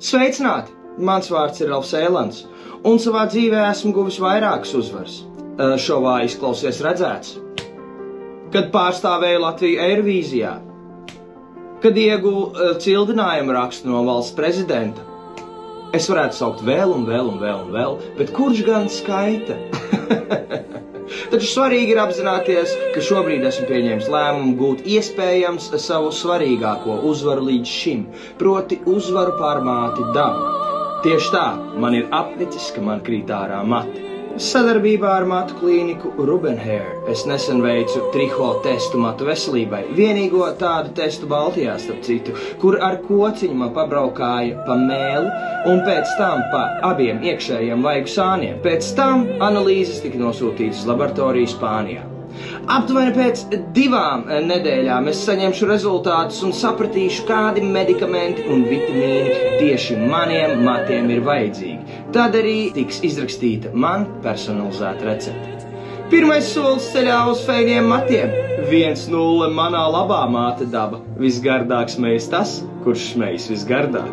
Sveicināti! Mans vārds ir Ralfs Ēlans, un savā dzīvē esmu guvis vairākas uzvaras. Šovā izklausies redzēts. Kad pārstāvēju Latviju Eirovīzijā, kad ieguvu cildinājumu rakstu no valsts prezidenta. Es varētu saukt vēl, bet kurš gan skaita? Taču svarīgi ir apzināties, ka šobrīd esmu pieņēmis lēmumu gūt iespējams savu svarīgāko uzvaru līdz šim, proti uzvaru pār māti Dabu. Tieši tā, man ir apnicis, ka man krīt ārā mati. Sadarbībā ar matu klīniku Rubenhair es nesen veicu triho testu matu veselībai, vienīgo tādu testu Baltijā, starp citu, kur ar kociņu man pabraukāja pa mēli un pēc tam pa abiem iekšējiem vaigu sāniem. Pēc tam analīzes tika nosūtītas uz laboratoriju Spānijā. Aptuveni pēc 2 nedēļām es saņemšu rezultātus un sapratīšu, kādi medikamenti un vitamīni tieši maniem matiem ir vajadzīgi. Tad arī tiks izrakstīta man personalizēta recepte. Pirmais solis ceļā uz feiniem matiem. 1-0 manā labā māte Daba. Visgardāk smejas tas, kurš smejas visgardāk.